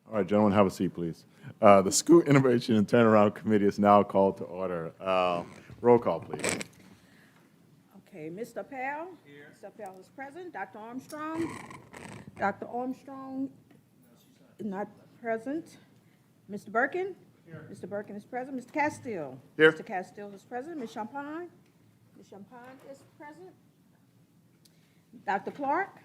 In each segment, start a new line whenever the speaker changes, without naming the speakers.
All right, gentlemen, have a seat, please. The School Innovation and Turnaround Committee is now called to order. Roll call, please.
Okay, Mr. Appel? Here. Mr. Appel is present. Dr. Armstrong? Dr. Armstrong is not present. Mr. Birkin? Here. Mr. Birkin is present. Mr. Castile?
Here.
Mr. Castile is present. Ms. Champagne? Ms. Champagne is present. Dr. Clark?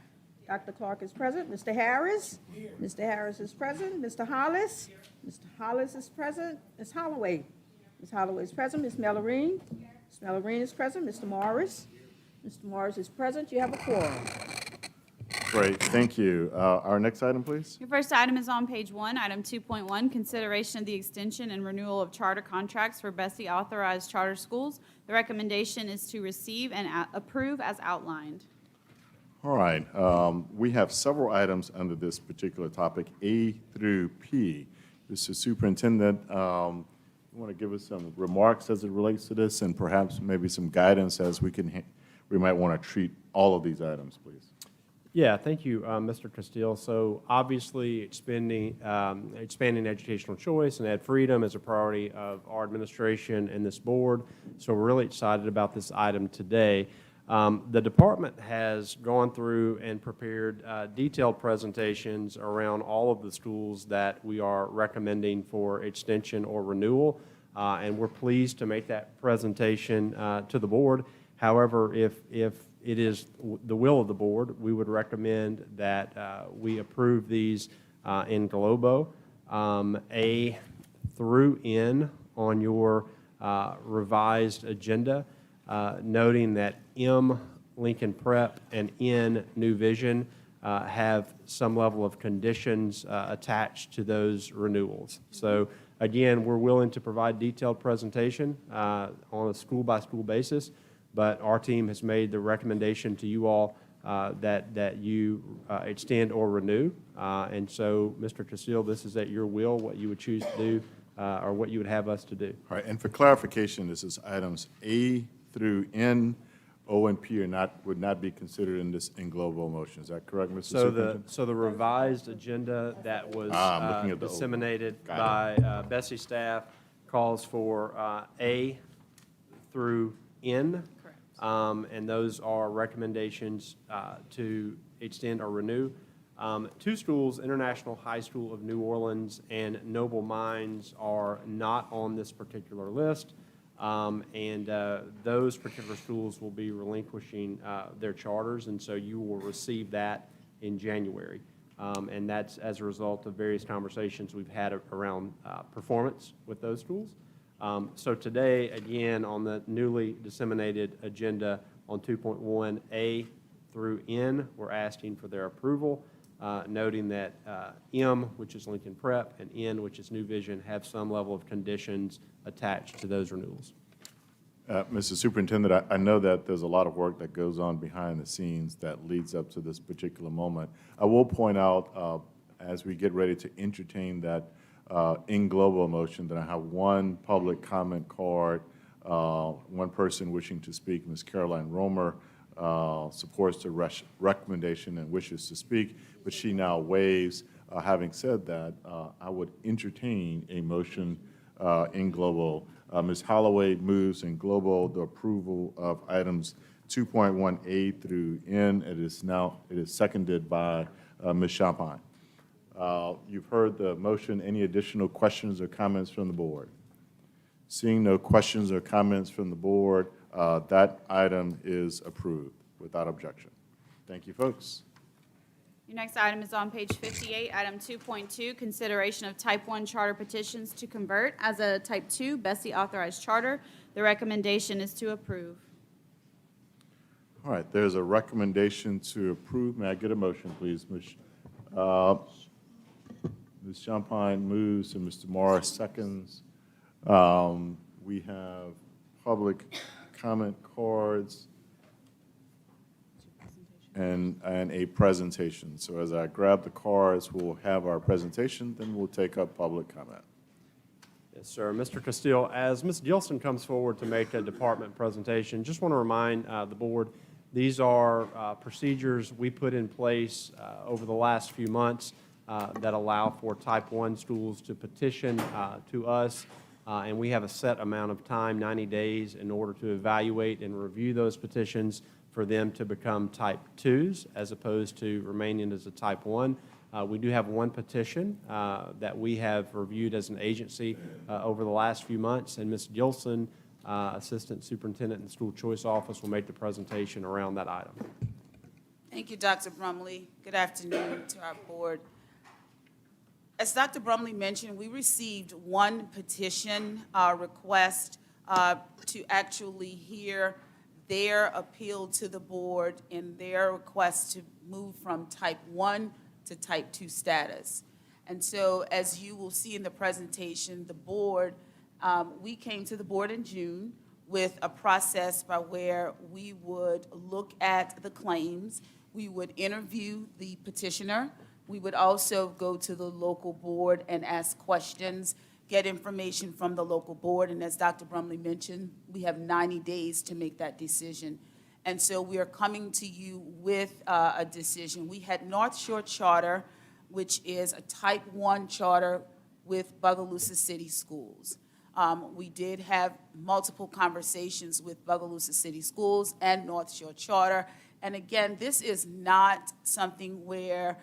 Dr. Clark is present. Mr. Harris? Here. Mr. Harris is present. Mr. Hollis? Here. Mr. Hollis is present. Ms. Holloway? Here. Ms. Holloway is present. Ms. Mellarine? Here. Ms. Mellarine is present. Mr. Morris? Here. Mr. Morris is present. You have a quorum.
Great, thank you. Our next item, please.
Your first item is on page 1, item 2.1, consideration of the extension and renewal of charter contracts for Bessie authorized charter schools. The recommendation is to receive and approve as outlined.
All right, we have several items under this particular topic, A through P. Mr. Superintendent, you want to give us some remarks as it relates to this, and perhaps maybe some guidance as we might want to treat all of these items, please.
Yeah, thank you, Mr. Castile. So obviously, expanding educational choice and ed freedom is a priority of our administration and this board. So we're really excited about this item today. The department has gone through and prepared detailed presentations around all of the schools that we are recommending for extension or renewal, and we're pleased to make that presentation to the board. However, if it is the will of the board, we would recommend that we approve these in globo, A through N on your revised agenda, noting that M, Lincoln Prep, and N, New Vision, have some level of conditions attached to those renewals. So again, we're willing to provide detailed presentation on a school-by-school basis, but our team has made the recommendation to you all that you extend or renew. And so, Mr. Castile, this is at your will, what you would choose to do or what you would have us to do.
All right, and for clarification, this is items A through N. O and P would not be considered in this in global motion. Is that correct, Mr. Superintendent?
So the revised agenda that was disseminated by Bessie staff calls for A through N. And those are recommendations to extend or renew. Two schools, International High School of New Orleans and Noble Mines, are not on this particular list. And those particular schools will be relinquishing their charters, and so you will receive that in January. And that's as a result of various conversations we've had around performance with those schools. So today, again, on the newly disseminated agenda on 2.1A through N, we're asking for their approval, noting that M, which is Lincoln Prep, and N, which is New Vision, have some level of conditions attached to those renewals.
Mr. Superintendent, I know that there's a lot of work that goes on behind the scenes that leads up to this particular moment. I will point out, as we get ready to entertain that in global motion, that I have one public comment card, one person wishing to speak, Ms. Caroline Romer, supports the recommendation and wishes to speak, but she now waives. Having said that, I would entertain a motion in global. Ms. Holloway moves in global the approval of items 2.1A through N. It is seconded by Ms. Champagne. You've heard the motion. Any additional questions or comments from the board? Seeing no questions or comments from the board, that item is approved without objection. Thank you, folks.
Your next item is on page 58, item 2.2, consideration of type 1 charter petitions to convert as a type 2 Bessie authorized charter. The recommendation is to approve.
All right, there's a recommendation to approve. May I get a motion, please? Ms. Champagne moves and Mr. Morris seconds. We have public comment cards and a presentation. So as I grab the cards, we'll have our presentation, then we'll take up public comment.
Yes, sir. Mr. Castile, as Ms. Gilson comes forward to make a department presentation, just want to remind the board, these are procedures we put in place over the last few months that allow for type 1 schools to petition to us. And we have a set amount of time, 90 days, in order to evaluate and review those petitions for them to become type 2s as opposed to remaining as a type 1. We do have one petition that we have reviewed as an agency over the last few months, and Ms. Gilson, Assistant Superintendent in the School Choice Office, will make the presentation around that item.
Thank you, Dr. Brumley. Good afternoon to our board. As Dr. Brumley mentioned, we received one petition request to actually hear their appeal to the board in their request to move from type 1 to type 2 status. And so, as you will see in the presentation, the board, we came to the board in June with a process by where we would look at the claims, we would interview the petitioner, we would also go to the local board and ask questions, get information from the local board, and as Dr. Brumley mentioned, we have 90 days to make that decision. And so we are coming to you with a decision. We had North Shore Charter, which is a type 1 charter with Bogalusa City Schools. We did have multiple conversations with Bogalusa City Schools and North Shore Charter. And again, this is not something where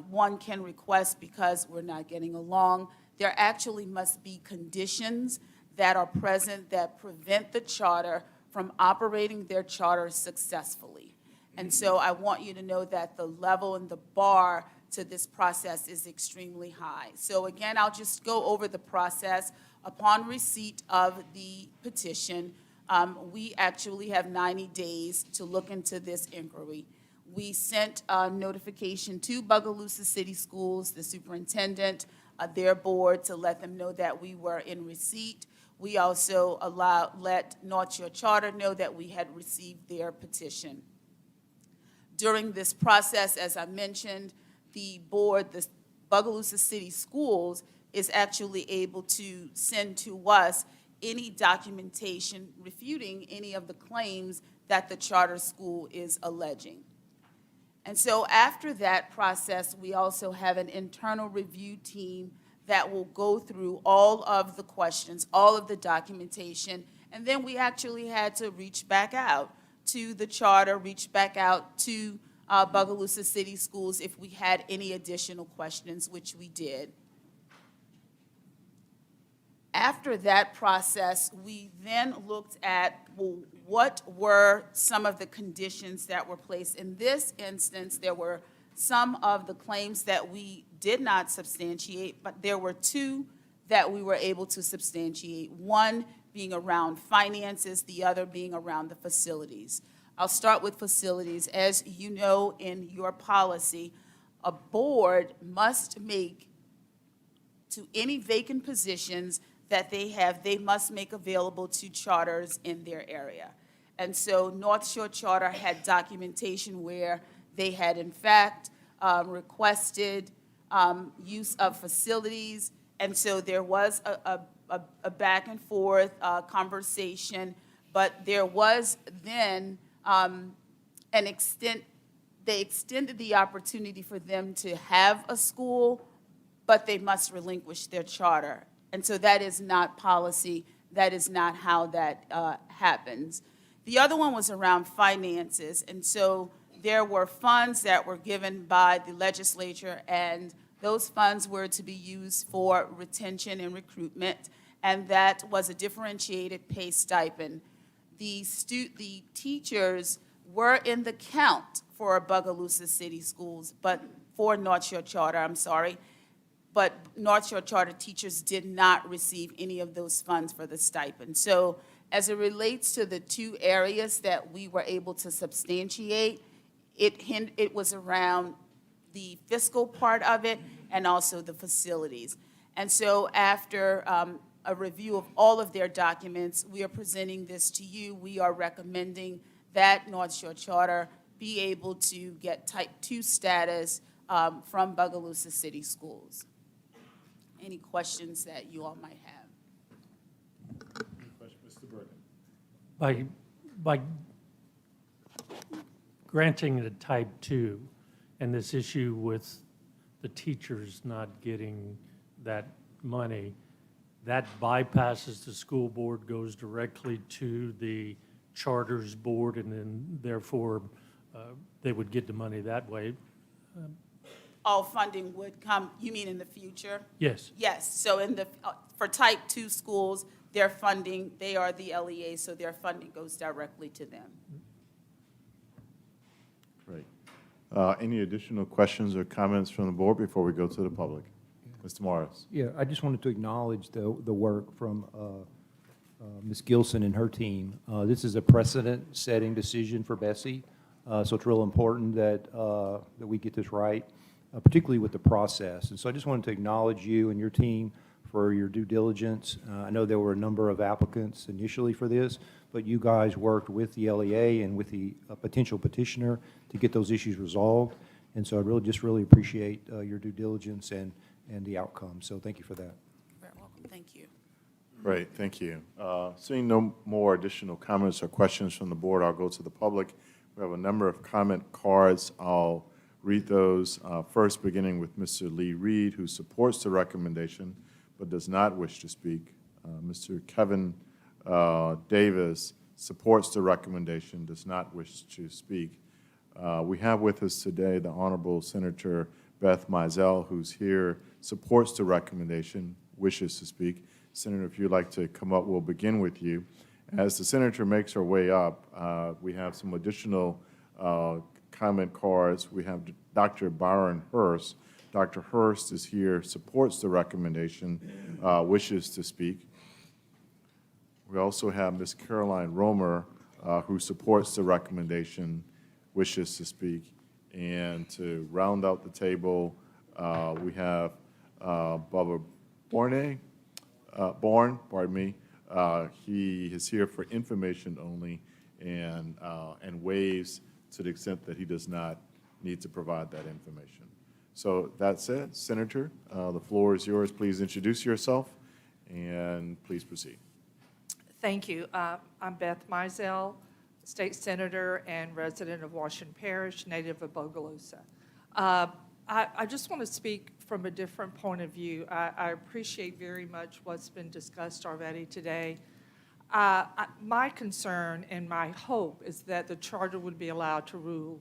one can request because we're not getting along. There actually must be conditions that are present that prevent the charter from operating their charter successfully. And so I want you to know that the level and the bar to this process is extremely high. So again, I'll just go over the process. Upon receipt of the petition, we actually have 90 days to look into this inquiry. We sent a notification to Bogalusa City Schools, the superintendent, their board, to let them know that we were in receipt. We also let North Shore Charter know that we had received their petition. During this process, as I mentioned, the board, the Bogalusa City Schools, is actually able to send to us any documentation refuting any of the claims that the charter school is alleging. And so after that process, we also have an internal review team that will go through all of the questions, all of the documentation, and then we actually had to reach back out to the charter, reach back out to Bogalusa City Schools if we had any additional questions, which we did. After that process, we then looked at, well, what were some of the conditions that were placed. In this instance, there were some of the claims that we did not substantiate, but there were two that we were able to substantiate, one being around finances, the other being around the facilities. I'll start with facilities. As you know, in your policy, a board must make to any vacant positions that they have, they must make available to charters in their area. And so North Shore Charter had documentation where they had in fact requested use of facilities, and so there was a back and forth conversation, but there was then they extended the opportunity for them to have a school, but they must relinquish their charter. And so that is not policy. That is not how that happens. The other one was around finances. And so there were funds that were given by the legislature, and those funds were to be used for retention and recruitment, and that was a differentiated pay stipend. The teachers were in the count for Bogalusa City Schools, but for North Shore Charter, I'm sorry. But North Shore Charter teachers did not receive any of those funds for the stipend. So as it relates to the two areas that we were able to substantiate, it was around the fiscal part of it and also the facilities. And so after a review of all of their documents, we are presenting this to you. We are recommending that North Shore Charter be able to get type 2 status from Bogalusa City Schools. Any questions that you all might have?
Mr. Burton.
By granting the type 2 and this issue with the teachers not getting that money, that bypasses the school board, goes directly to the charters board, and then therefore they would get the money that way.
All funding would come, you mean in the future?
Yes.
Yes, so for type 2 schools, their funding, they are the LEA, so their funding goes directly to them.
Great. Any additional questions or comments from the board before we go to the public? Mr. Morris.
Yeah, I just wanted to acknowledge the work from Ms. Gilson and her team. This is a precedent-setting decision for Bessie, so it's real important that we get this right, particularly with the process. And so I just wanted to acknowledge you and your team for your due diligence. I know there were a number of applicants initially for this, but you guys worked with the LEA and with the potential petitioner to get those issues resolved. And so I really appreciate your due diligence and the outcome. So thank you for that.
Very welcome, thank you.
Great, thank you. Seeing no more additional comments or questions from the board, I'll go to the public. We have a number of comment cards. I'll read those, first beginning with Mr. Lee Reed, who supports the recommendation but does not wish to speak. Mr. Kevin Davis supports the recommendation, does not wish to speak. We have with us today the Honorable Senator Beth Mizell, who's here, supports the recommendation, wishes to speak. Senator, if you'd like to come up, we'll begin with you. As the senator makes her way up, we have some additional comment cards. We have Dr. Byron Hurst. Dr. Hurst is here, supports the recommendation, wishes to speak. We also have Ms. Caroline Romer, who supports the recommendation, wishes to speak. And to round out the table, we have Bubba Bourne, pardon me. He is here for information only and waives to the extent that he does not need to provide that information. So that said, Senator, the floor is yours. Please introduce yourself and please proceed.
Thank you. I'm Beth Mizell, State Senator and resident of Washington Parish, native of Bogalusa. I just want to speak from a different point of view. I appreciate very much what's been discussed already today. My concern and my hope is that the charter would be allowed to rule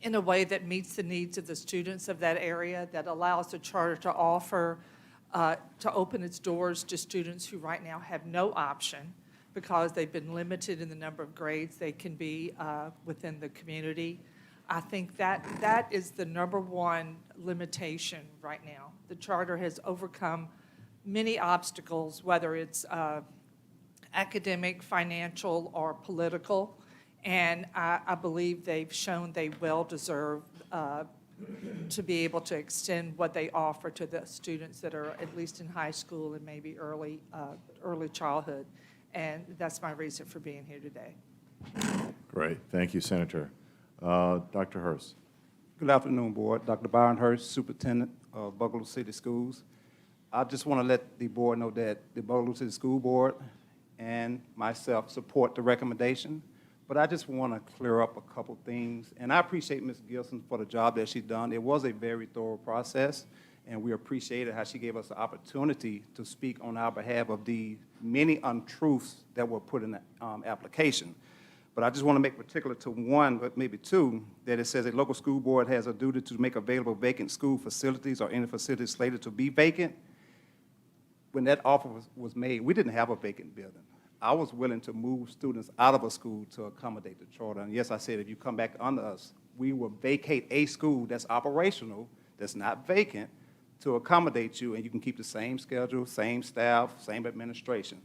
in a way that meets the needs of the students of that area, that allows the charter to offer, to open its doors to students who right now have no option because they've been limited in the number of grades they can be within the community. I think that is the number one limitation right now. The charter has overcome many obstacles, whether it's academic, financial, or political, and I believe they've shown they well deserve to be able to extend what they offer to the students that are at least in high school and maybe early childhood. And that's my reason for being here today.
Great. Thank you, Senator. Dr. Hurst.
Good afternoon, Board. Dr. Byron Hurst, Superintendent of Bogalusa City Schools. I just want to let the board know that the Bogalusa City School Board and myself support the recommendation, but I just want to clear up a couple things. And I appreciate Ms. Gilson for the job that she's done. It was a very thorough process, and we appreciated how she gave us the opportunity to speak on our behalf of the many untruths that were put in the application. But I just want to make particular to one, but maybe two, that it says a local school board has a duty to make available vacant school facilities or any facilities slated to be vacant. When that offer was made, we didn't have a vacant building. I was willing to move students out of a school to accommodate the charter. And yes, I said, if you come back under us, we will vacate a school that's operational, that's not vacant, to accommodate you, and you can keep the same schedule, same staff, same administration.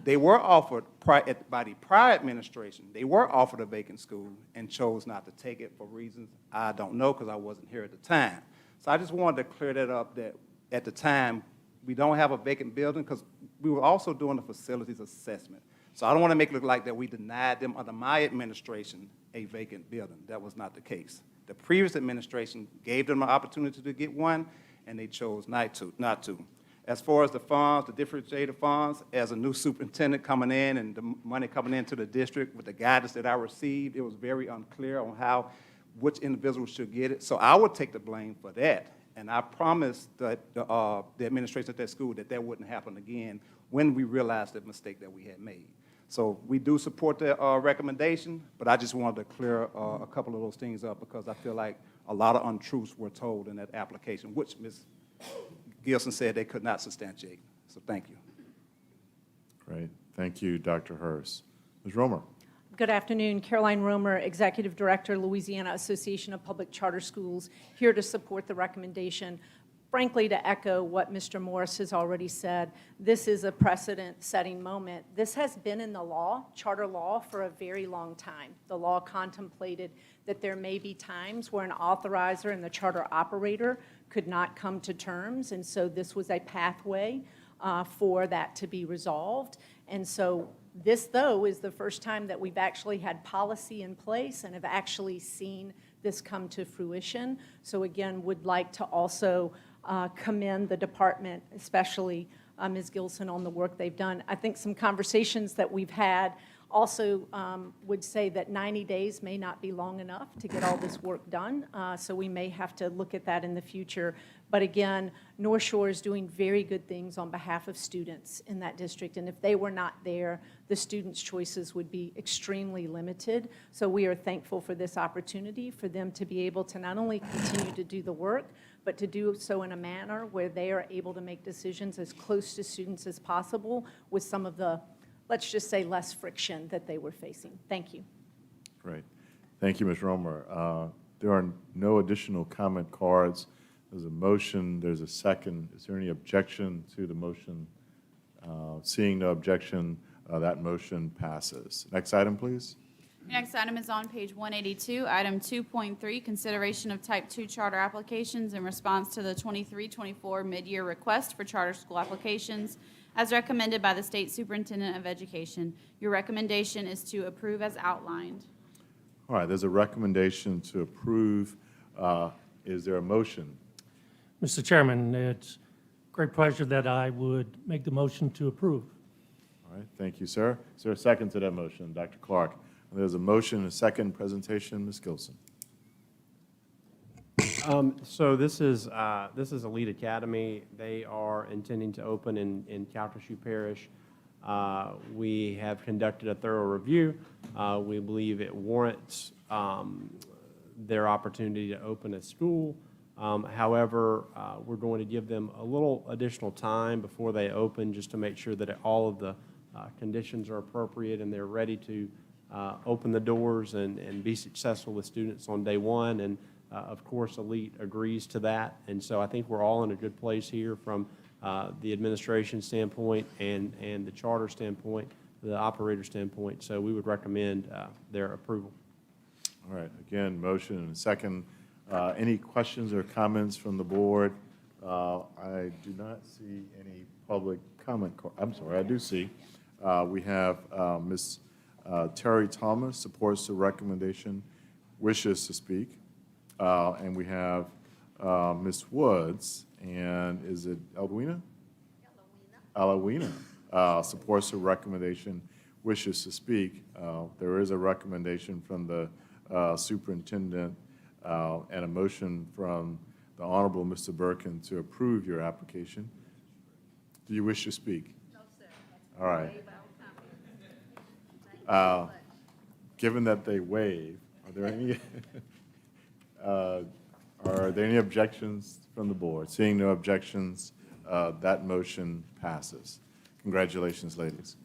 They were offered, by the prior administration, they were offered a vacant school and chose not to take it for reasons I don't know because I wasn't here at the time. So I just wanted to clear that up, that at the time, we don't have a vacant building because we were also doing a facilities assessment. So I don't want to make it look like that we denied them under my administration a vacant building. That was not the case. The previous administration gave them an opportunity to get one, and they chose not to. As far as the funds, the differentiated funds, as a new superintendent coming in and the money coming into the district with the guidance that I received, it was very unclear on how which individual should get it. So I would take the blame for that. And I promised that the administration at that school that wouldn't happen again when we realized the mistake that we had made. So we do support the recommendation, but I just wanted to clear a couple of those things up because I feel like a lot of untruths were told in that application, which Ms. Gilson said they could not substantiate. So thank you.
Great. Thank you, Dr. Hurst. Ms. Romer.
Good afternoon. Caroline Romer, Executive Director, Louisiana Association of Public Charter Schools, here to support the recommendation. Frankly, to echo what Mr. Morris has already said, this is a precedent-setting moment. This has been in the law, charter law, for a very long time. The law contemplated that there may be times where an authorizer and the charter operator could not come to terms, and so this was a pathway for that to be resolved. And so this, though, is the first time that we've actually had policy in place and have actually seen this come to fruition. So again, would like to also commend the department, especially Ms. Gilson, on the work they've done. I think some conversations that we've had also would say that 90 days may not be long enough to get all this work done, so we may have to look at that in the future. But again, North Shore is doing very good things on behalf of students in that district, and if they were not there, the students' choices would be extremely limited. So we are thankful for this opportunity for them to be able to not only continue to do the work, but to do so in a manner where they are able to make decisions as close to students as possible with some of the, let's just say, less friction that they were facing. Thank you.
Great. Thank you, Ms. Romer. There are no additional comment cards. There's a motion. There's a second. Is there any objection to the motion? Seeing no objection, that motion passes. Next item, please.
Your next item is on page 182, item 2.3, consideration of type 2 charter applications in response to the 23-24 mid-year request for charter school applications as recommended by the State Superintendent of Education. Your recommendation is to approve as outlined.
All right, there's a recommendation to approve. Is there a motion?
Mr. Chairman, it's a great pleasure that I would make the motion to approve.
All right, thank you, sir. Is there a second to that motion? Dr. Clark. There's a motion, a second presentation. Ms. Gilson.
So this is Elite Academy. They are intending to open in Calcasieu Parish. We have conducted a thorough review. We believe it warrants their opportunity to open a school. However, we're going to give them a little additional time before they open just to make sure that all of the conditions are appropriate and they're ready to open the doors and be successful with students on day one. And of course, Elite agrees to that. And so I think we're all in a good place here from the administration standpoint and the charter standpoint, the operator standpoint. So we would recommend their approval.
All right, again, motion and a second. Any questions or comments from the board? I do not see any public comment. I'm sorry, I do see. We have Ms. Terry Thomas supports the recommendation, wishes to speak. And we have Ms. Woods, and is it Alwina? Alawina supports the recommendation, wishes to speak. There is a recommendation from the superintendent and a motion from the Honorable Mr. Birkin to approve your application. Do you wish to speak? No, sir. All right. Given that they waive, are there any objections from the board? Seeing no objections, that motion passes. Congratulations, ladies.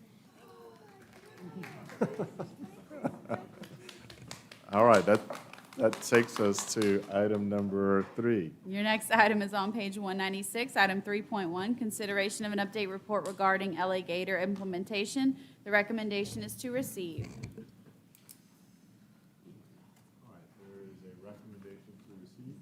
All right, that takes us to item number 3.
Your next item is on page 196, item 3.1, consideration of an update report regarding LA Gator implementation. The recommendation is to receive.
All right, there is a recommendation to receive.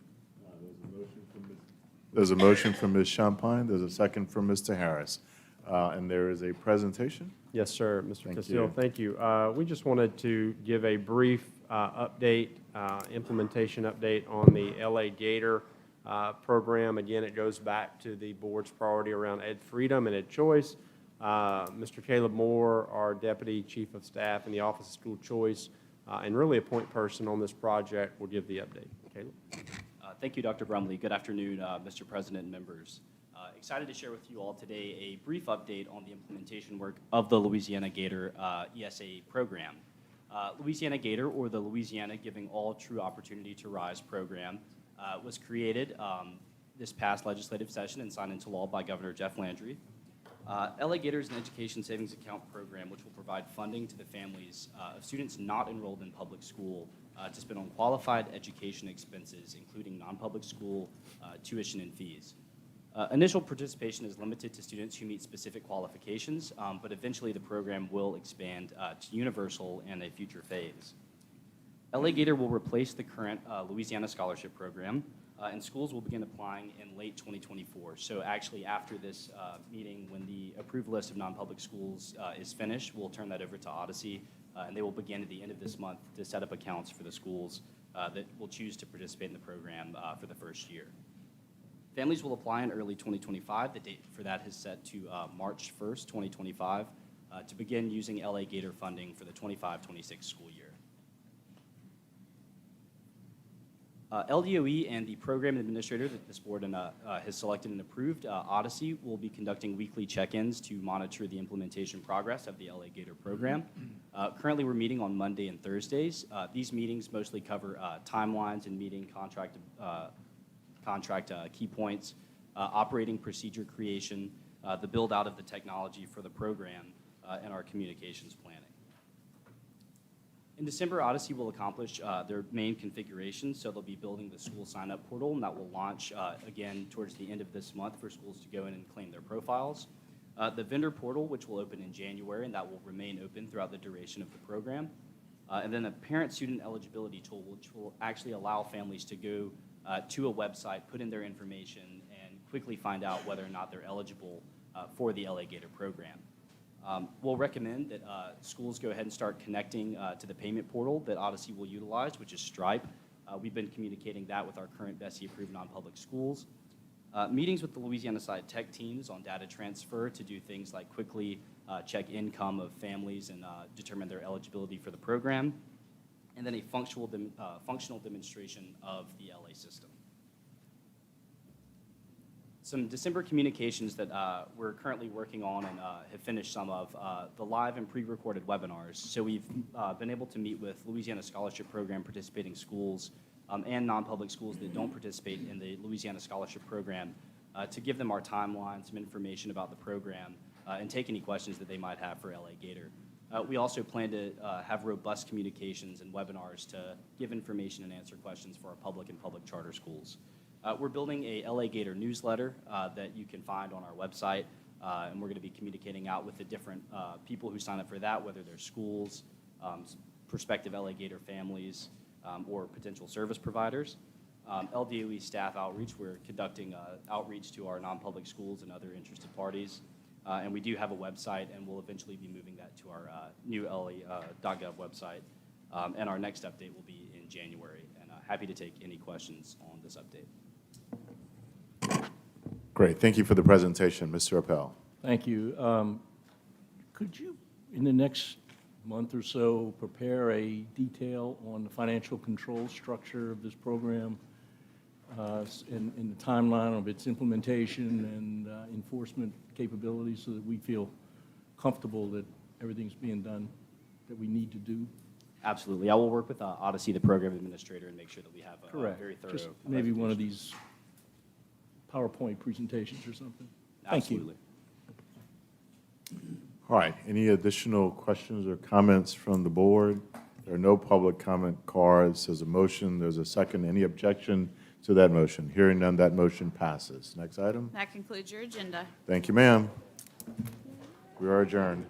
There's a motion from Ms. Champagne. There's a second from Mr. Harris. And there is a presentation.
Yes, sir, Mr.
Thank
Castillo,
you.
thank you. We just wanted to give a brief update, implementation update on the LA Gator program. Again, it goes back to the board's priority around ed freedom and ed choice. Mr. Caleb Moore, our Deputy Chief of Staff in the Office of School Choice, and really a point person on this project will give the update. Caleb?
Thank you, Dr. Brumley. Good afternoon, Mr. President and members. Excited to share with you all today a brief update on the implementation work of the Louisiana Gator ESA program. Louisiana Gator, or the Louisiana Giving All True Opportunity to Rise program, was created this past legislative session and signed into law by Governor Jeff Landry. LA Gator is an education savings account program which will provide funding to the families of students not enrolled in public school to spend on qualified education expenses, including non-public school tuition and fees. Initial participation is limited to students who meet specific qualifications, but eventually the program will expand to universal in a future phase. LA Gator will replace the current Louisiana Scholarship Program, and schools will begin applying in late 2024. So actually after this meeting, when the approved list of non-public schools is finished, we'll turn that over to Odyssey, and they will begin at the end of this month to set up accounts for the schools that will choose to participate in the program for the first year. Families will apply in early 2025. The date for that is set to March 1st, 2025, to begin using LA Gator funding for the 25-26 school year. LDOE and the program administrator that this board has selected and approved, Odyssey, will be conducting weekly check-ins to monitor the implementation progress of the LA Gator program. Currently, we're meeting on Monday and Thursdays. These meetings mostly cover timelines and meeting contract key points, operating procedure creation, the build-out of the technology for the program, and our communications planning. In December, Odyssey will accomplish their main configuration, so they'll be building the school sign-up portal, and that will launch again towards the end of this month for schools to go in and claim their profiles. The vendor portal, which will open in January, and that will remain open throughout the duration of the program. And then a parent-student eligibility tool, which will actually allow families to go to a website, put in their information, and quickly find out whether or not they're eligible for the LA Gator program. We'll recommend that schools go ahead and start connecting to the payment portal that Odyssey will utilize, which is Stripe. We've been communicating that with our current BESI-approved non-public schools. Meetings with the Louisiana side tech teams on data transfer to do things like quickly check income of families and determine their eligibility for the program. And then a functional demonstration of the LA system. Some December communications that we're currently working on and have finished some of, the live and pre-recorded webinars. So we've been able to meet with Louisiana Scholarship Program participating schools and non-public schools that don't participate in the Louisiana Scholarship Program to give them our timeline, some information about the program, and take any questions that they might have for LA Gator. We also plan to have robust communications and webinars to give information and answer questions for our public and public charter schools. We're building a LA Gator newsletter that you can find on our website, and we're going to be communicating out with the different people who sign up for that, whether they're schools, prospective LA Gator families, or potential service providers. LDOE staff outreach, we're conducting outreach to our non-public schools and other interested parties. And we do have a website, and we'll eventually be moving that to our new LA.gov website. And our next update will be in January. And happy to take any questions on this update.
Great. Thank you for the presentation. Mr. Appel.
Thank you. Could you, in the next month or so, prepare a detail on the financial control structure of this program in the timeline of its implementation and enforcement capabilities so that we feel comfortable that everything's being done that we need to do?
Absolutely. I will work with Odyssey, the program administrator, and make sure that we have a very thorough
Just maybe one of
presentation.
these PowerPoint presentations or something. Thank
Absolutely.
you.
All right. Any additional questions or comments from the board? There are no public comment cards. There's a motion. There's a second. Any objection to that motion? Hearing none, that motion passes. Next item.
That concludes your agenda.
Thank you, ma'am. We are adjourned.